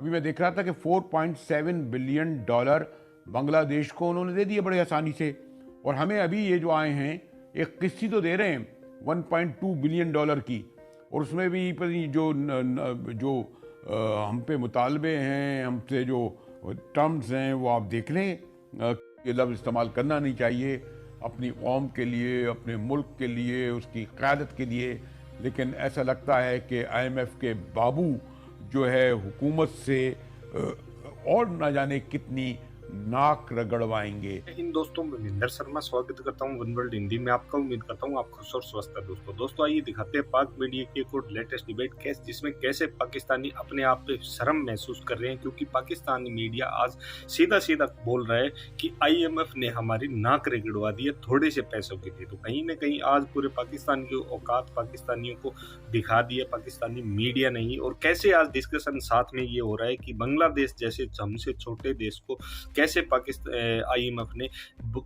अभी मैं देख रहा था कि 4.7 बिलियन डॉलर बांग्लादेश को उन्होंने दे दिए बड़े आसानी से। और हमें अभी ये जो आए हैं एक किस्ती तो दे रहे हैं 1.2 बिलियन डॉलर की, और उसमें भी पता नहीं जो हम पे मुतालबे हैं, हमसे जो टर्म्स हैं वो आप देख लें। ये लफ्ज़ इस्तेमाल करना नहीं चाहिए अपनी कौम के लिए, अपने मुल्क के लिए, उसकी क़यादत के लिए। लेकिन ऐसा लगता है कि IMF के बाबू जो है हुकूमत से और न जाने कितनी नाक रगड़वाएंगे। इन दोस्तों, मैं मनिंदर शर्मा स्वागत करता हूं वन वर्ल्ड हिंदी में आपका। उम्मीद करता हूं आप खुश और स्वस्थ हैं। दोस्तों आइए दिखाते हैं पाक मीडिया की एक और लेटेस्ट डिबेट केस, जिसमें कैसे पाकिस्तानी अपने आप पे शर्म महसूस कर रहे हैं, क्योंकि पाकिस्तानी मीडिया आज सीधा सीधा बोल रहा है कि IMF ने हमारी नाक रगड़वा दी है थोड़े से पैसों के लिए। तो कहीं ना कहीं आज पूरे पाकिस्तान की औकात पाकिस्तानियों को दिखा दी है पाकिस्तानी मीडिया नहीं। और कैसे आज डिस्कशन साथ में ये हो रहा है कि बांग्लादेश जैसे हमसे छोटे देश को कैसे पाकिस्तान IMF ने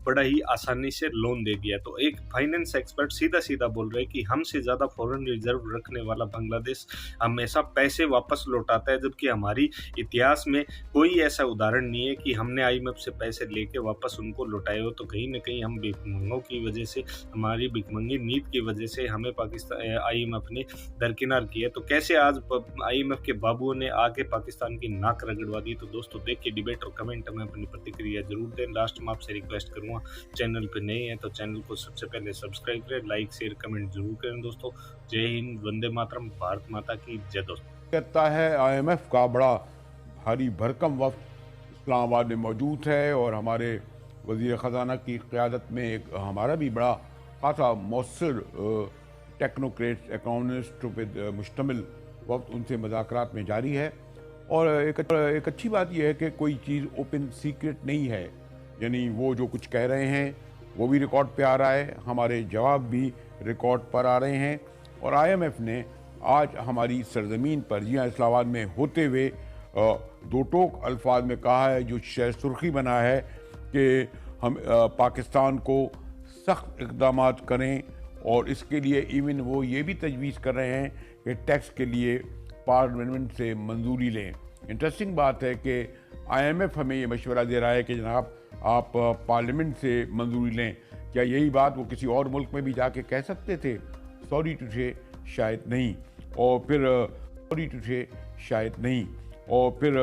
बड़ा ही आसानी से लोन दे दिया। तो एक फाइनेंस एक्सपर्ट सीधा सीधा बोल रहे हैं कि हमसे ज्यादा फॉरेन रिजर्व रखने वाला बांग्लादेश हमेशा पैसे वापस लौटाता है, जबकि हमारी इतिहास में कोई ऐसा उदाहरण नहीं है कि हमने IMF से पैसे लेके वापस उनको लौटाए हो। तो कहीं ना कहीं हम भिखमंगों की वजह से, हमारी भिखमंगी नीति की वजह से हमें पाकिस्तान IMF ने दरकिनार किया। तो कैसे आज IMF के बाबुओं ने आके पाकिस्तान की नाक रगड़वा दी। तो दोस्तों देखिए डिबेट और कमेंट में अपनी प्रतिक्रिया जरूर दें। लास्ट में आपसे रिक्वेस्ट करूंगा, चैनल पे नए हैं तो चैनल को सबसे पहले सब्सक्राइब करें, लाइक शेयर कमेंट जरूर करें। दोस्तों जय हिंद, वंदे मातरम, भारत माता की जय। दोस्तों कहता है IMF का बड़ा भारी भरकम वफ्द इस्लामाबाद में मौजूद है, और हमारे वज़ीर ख़जाना की क़यादत में एक हमारा भी बड़ा खासा मौसर टेक्नोक्रेट्स इकोनॉमिस्ट पे मुश्तमिल वक्त उनसे मुज़ाकरात में जारी है। और एक अच्छी बात यह है कि कोई चीज़ ओपन सीक्रेट नहीं है, यानी वो जो कुछ कह रहे हैं वो भी रिकॉर्ड पे आ रहा है, हमारे जवाब भी रिकॉर्ड पर आ रहे हैं। और IMF ने आज हमारी सरजमीन पर, जी हाँ, इस्लामाबाद में होते हुए दो टोक अल्फाज में कहा है, जो शायद सुर्खी बना है कि हम पाकिस्तान को सख्त इक़दाम करें। और इसके लिए इवन वो ये भी तजवीज़ कर रहे हैं कि टैक्स के लिए पार्लियामेंट से मंजूरी लें। इंटरेस्टिंग बात है कि IMF हमें ये मशवरा दे रहा है कि जनाब आप पार्लियामेंट से मंजूरी लें। क्या यही बात वो किसी और मुल्क में भी जाके कह सकते थे? सॉरी टू से शायद नहीं। और फिर शायद नहीं। और फिर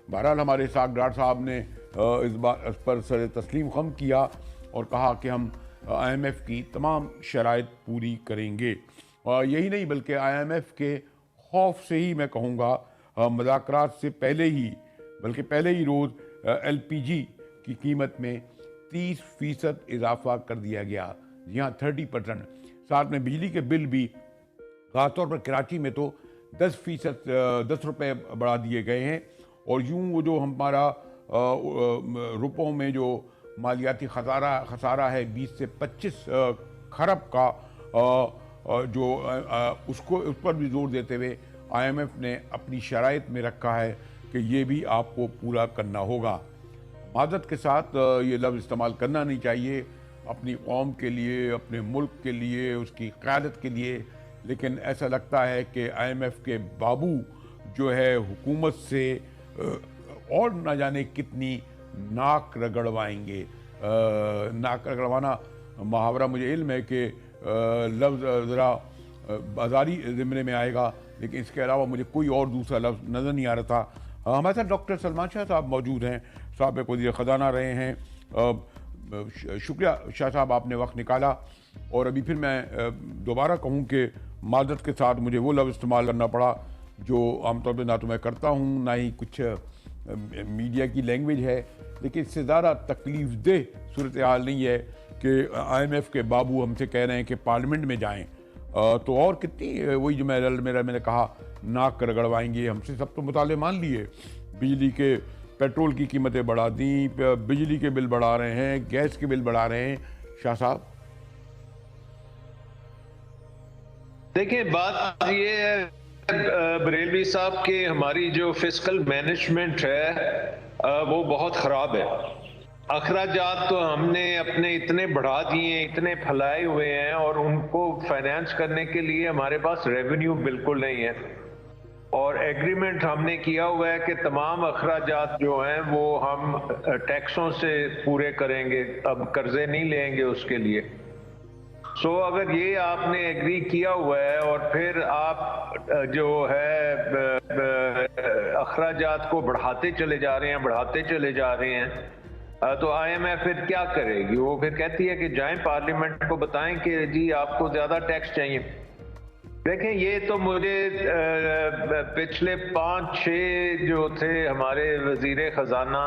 बहरहाल हमारे सागडार साहब ने इस पर सर तस्लीम खम किया और कहा कि हम IMF की तमाम शराइत पूरी करेंगे। और यही नहीं बल्कि IMF के खौफ से ही मैं कहूँगा मुज़ाकरात से पहले ही, बल्कि पहले ही रोज़ LPG की कीमत में 30% इजाफा कर दिया गया। जी हाँ, 30%। साथ में बिजली के बिल भी, ख़ासतौर पर कराची में तो 10% 10 रुपये बढ़ा दिए गए हैं। और यूँ वो जो हमारा रुपयों में जो मालियाती खसारा है 20 से 25 खरब का, उस पर भी जोर देते हुए IMF ने अपनी शराइत में रखा है कि ये भी आपको पूरा करना होगा। मादत के साथ ये लफ्ज़ इस्तेमाल करना नहीं चाहिए अपनी कौम के लिए, अपने मुल्क के लिए, उसकी क़यादत के लिए। लेकिन ऐसा लगता है कि IMF के बाबू जो है हुकूमत से और न जाने कितनी नाक रगड़वाएंगे। नाक रगड़वाना मुहावरा मुझे इल्म है कि लफ्ज़ ज़रा बाजारी ज़िम्मे में आएगा, लेकिन इसके अलावा मुझे कोई और दूसरा लफ्ज़ नज़र नहीं आ रहा था। हमारे साथ डॉक्टर सलमान शाह साहब मौजूद हैं। साहब एक वज़ीर ख़जाना रहे हैं। शुक्रिया शाह साहब, आपने वक्त निकाला। और अभी फिर मैं दोबारा कहूँ कि मादत के साथ मुझे वो लफ्ज़ इस्तेमाल करना पड़ा जो आमतौर पर ना तो मैं करता हूँ, ना ही कुछ मीडिया की लैंग्वेज है। लेकिन इससे ज़्यादा तकलीफ़ दह सूरत हाल नहीं है कि IMF के बाबू हमसे कह रहे हैं कि पार्लियामेंट में जाएं, तो और कितनी वही जो मैंने कहा नाक रगड़वाएंगे हमसे। सब तो मुताले मान लिए, बिजली के पेट्रोल की कीमतें बढ़ा दी, बिजली के बिल बढ़ा रहे हैं, गैस के बिल बढ़ा रहे हैं। शाह साहब देखिए, बात ये है बरेलवी साहब कि हमारी जो फिस्कल मैनेजमेंट है वो बहुत ख़राब है। अखराजात तो हमने अपने इतने बढ़ा दिए हैं, इतने फैलाए हुए हैं, और उनको फाइनेंस करने के लिए हमारे पास रेवेन्यू बिल्कुल नहीं है। और एग्रीमेंट हमने किया हुआ है कि तमाम अखराजात जो हैं वो हम टैक्सों से पूरे करेंगे, अब कर्जे नहीं लेंगे उसके लिए। सो अगर ये आपने एग्री किया हुआ है और फिर आप जो है अखराजात को बढ़ाते चले जा रहे हैं तो IMF फिर क्या करेगी? वो फिर कहती है कि जाएं पार्लियामेंट को बताएं कि जी आपको ज्यादा टैक्स चाहिए। देखें, ये तो मुझे पिछले 5-6 जो थे हमारे वजीर खजाना,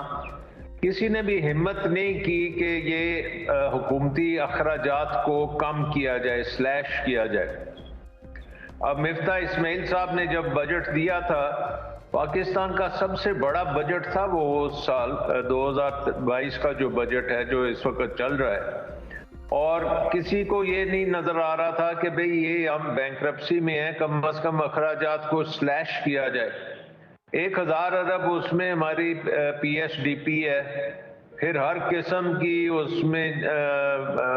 किसी ने भी हिम्मत नहीं की कि ये हुकूमती अखराजात को कम किया जाए, स्लैश किया जाए। अब मिफ्ता इस्माइल साहब ने जब बजट दिया था, पाकिस्तान का सबसे बड़ा बजट था वो उस साल 2022 का जो बजट है जो इस वक्त चल रहा है, और किसी को ये नहीं नजर आ रहा था कि भाई ये हम बैंक्रप्सी में हैं, कम से कम अखराजात को स्लैश किया जाए। 1000 अरब उसमें हमारी PSDP है, फिर हर किस्म की उसमें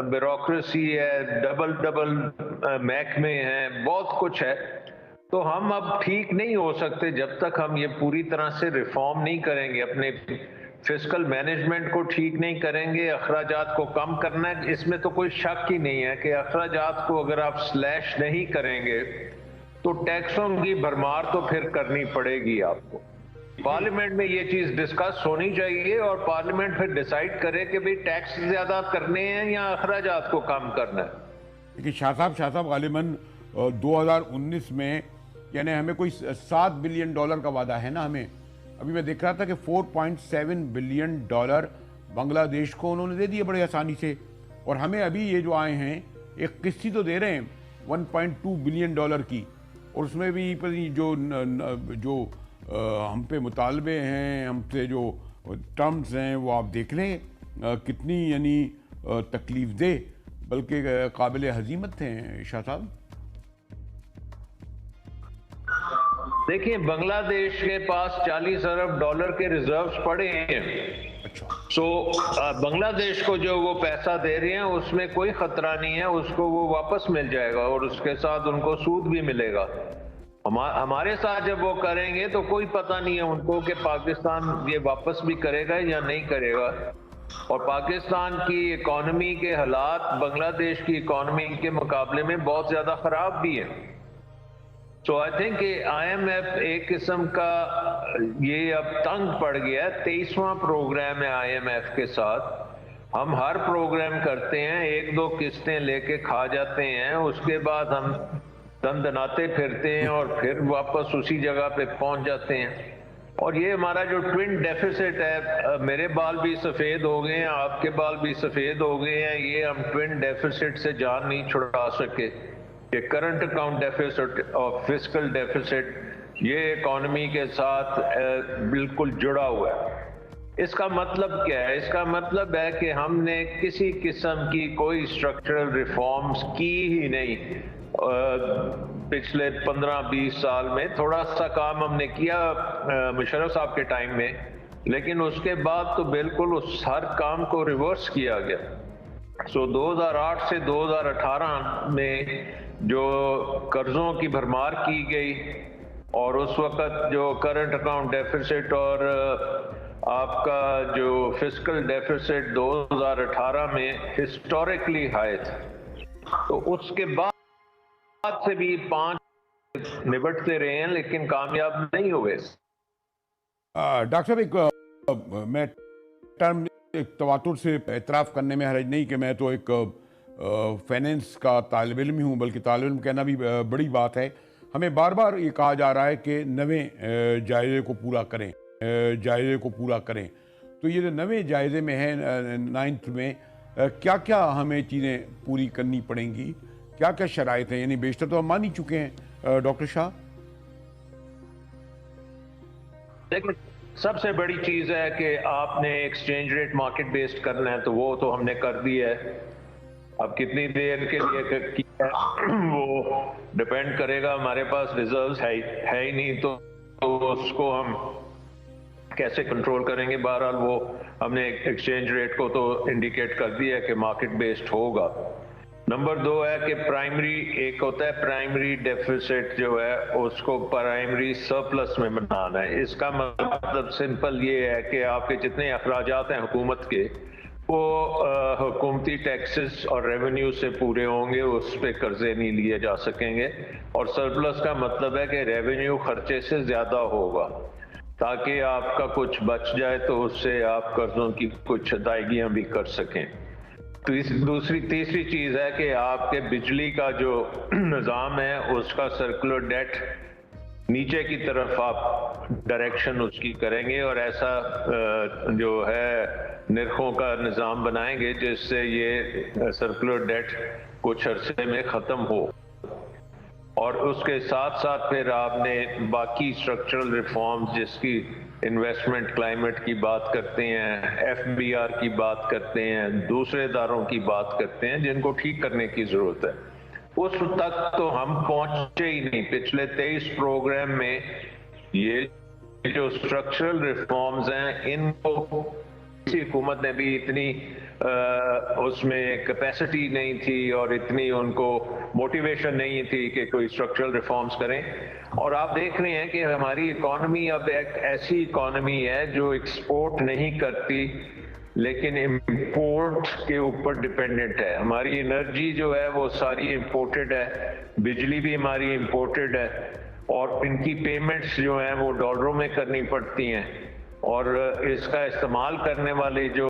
ब्यूरोक्रेसी है, डबल महकमे हैं, बहुत कुछ है। तो हम अब ठीक नहीं हो सकते जब तक हम ये पूरी तरह से रिफॉर्म नहीं करेंगे, अपने फिस्कल मैनेजमेंट को ठीक नहीं करेंगे, अखराजात को कम करना है। इसमें तो कोई शक ही नहीं है कि अखराजात को अगर आप स्लैश नहीं करेंगे तो टैक्सों की भरमार तो फिर करनी पड़ेगी आपको। पार्लियामेंट में ये चीज डिस्कस होनी चाहिए और पार्लियामेंट फिर डिसाइड करे कि भाई टैक्स ज्यादा करने हैं या अखराजात को कम करना है। लेकिन शाह साहब गालिबन 2019 में यानी हमें कोई $7 बिलियन का वादा है ना हमें। अभी मैं देख रहा था कि $4.7 बिलियन बांग्लादेश को उन्होंने दे दिए बड़े आसानी से, और हमें अभी ये जो आए हैं एक किस्ती तो दे रहे हैं $1.2 बिलियन की, और उसमें भी जो हम पे मुतालबे हैं, हमसे जो टर्म्स हैं वो आप देख लें कितनी यानी तकलीफ दे, बल्कि काबिल हजीमत हैं शाह साहब। देखिए, बांग्लादेश के पास $40 अरब के रिजर्व्स पड़े हैं। अच्छा। सो बांग्लादेश को जो वो पैसा दे रहे हैं उसमें कोई खतरा नहीं है, उसको वो वापस मिल जाएगा और उसके साथ उनको सूद भी मिलेगा। हमारे साथ जब वो करेंगे तो कोई पता नहीं है उनको कि पाकिस्तान ये वापस भी करेगा या नहीं करेगा। और पाकिस्तान की इकॉनमी के हालात बांग्लादेश की इकॉनमी के मुकाबले में बहुत ज्यादा खराब भी है। सो आई थिंक IMF एक किस्म का ये अब तंग पड़ गया। 23वां प्रोग्राम है IMF के साथ। हम हर प्रोग्राम करते हैं, 1-2 किस्तें लेके खा जाते हैं, उसके बाद हम दंदनाते फिरते हैं और फिर वापस उसी जगह पे पहुंच जाते हैं। और ये हमारा जो ट्विन डेफिसिट है, मेरे बाल भी सफ़ेद हो गए हैं, आपके बाल भी सफ़ेद हो गए हैं, ये हम ट्विन डेफिसिट से जान नहीं छुड़ा सके। ये करंट अकाउंट डेफिसिट और फिस्कल डेफिसिट ये इकॉनमी के साथ बिल्कुल जुड़ा हुआ है। इसका मतलब क्या है? इसका मतलब है कि हमने किसी किस्म की कोई स्ट्रक्चरल रिफॉर्म्स की ही नहीं पिछले 15-20 साल में। थोड़ा सा काम हमने किया मुशर्रफ साहब के टाइम में, लेकिन उसके बाद तो बिल्कुल उस हर काम को रिवर्स किया गया। सो 2008 से 2018 में जो कर्जों की भरमार की गई और उस वक्त जो करंट अकाउंट डेफिसिट और आपका जो फिस्कल डेफिसिट 2018 में हिस्टोरिकली हाई थे, तो उसके बाद से भी 5 निपटते रहे हैं लेकिन कामयाब नहीं हुए। डॉक्टर साहब, मैं टर्म एक तवातुर से एतराफ़ करने में हर्ज नहीं कि मैं तो एक फाइनेंस का तालिब इल्म ही हूँ, बल्कि तालिब इल्म कहना भी बड़ी बात है। हमें बार बार ये कहा जा रहा है कि नवे जायज़े को पूरा करें, तो ये जो नवे जायज़े में है 9th में क्या क्या हमें चीज़ें पूरी करनी पड़ेंगी, क्या क्या शराइत हैं? यानी बेशतर तो हम मान ही चुके हैं डॉक्टर शाह। देखिए, सबसे बड़ी चीज़ है कि आपने एक्सचेंज रेट मार्केट बेस्ड करना है, तो वो तो हमने कर दिया है। अब कितनी देर के लिए किया वो डिपेंड करेगा, हमारे पास रिजर्व्स है ही नहीं तो उसको हम कैसे कंट्रोल करेंगे। बहरहाल वो हमने एक्सचेंज रेट को तो इंडिकेट कर दिया है कि मार्केट बेस्ड होगा। नंबर 2 है कि प्राइमरी, एक होता है प्राइमरी डेफिसिट जो है उसको प्राइमरी सरप्लस में बनाना है। इसका मतलब सिंपल ये है कि आपके जितने अखराजात हैं हुकूमत के वो हुकूमती टैक्सेस और रेवेन्यू से पूरे होंगे, उस पर कर्जे नहीं लिए जा सकेंगे। और सरप्लस का मतलब है कि रेवेन्यू खर्चे से ज़्यादा होगा ताकि आपका कुछ बच जाए तो उससे आप कर्जों की कुछ अदायगियाँ भी कर सकें। तीसरी चीज़ है कि आपके बिजली का जो निज़ाम है उसका सर्कुलर डेट नीचे की तरफ आप डायरेक्शन उसकी करेंगे और ऐसा जो है निर्खों का निज़ाम बनाएंगे जिससे ये सर्कुलर डेट कुछ अरसे में ख़त्म हो। और उसके साथ साथ फिर आपने बाकी स्ट्रक्चरल रिफॉर्म्स जिसकी इन्वेस्टमेंट क्लाइमेट की बात करते हैं, FBR की बात करते हैं, दूसरे इदारों की बात करते हैं जिनको ठीक करने की ज़रूरत है। उस तक तो हम पहुंचे ही नहीं। पिछले 23 प्रोग्राम में ये जो स्ट्रक्चरल रिफॉर्म्स हैं इनको किसी हुकूमत ने भी इतनी उसमें कैपेसिटी नहीं थी और इतनी उनको मोटिवेशन नहीं थी कि कोई स्ट्रक्चरल रिफॉर्म्स करें। और आप देख रहे हैं कि हमारी इकॉनमी अब एक ऐसी इकॉनमी है जो एक्सपोर्ट नहीं करती लेकिन इंपोर्ट के ऊपर डिपेंडेंट है। हमारी एनर्जी जो है वो सारी इंपोर्टेड है, बिजली भी हमारी इंपोर्टेड है और इनकी पेमेंट्स जो हैं वो डॉलरों में करनी पड़ती हैं और इसका इस्तेमाल करने वाले जो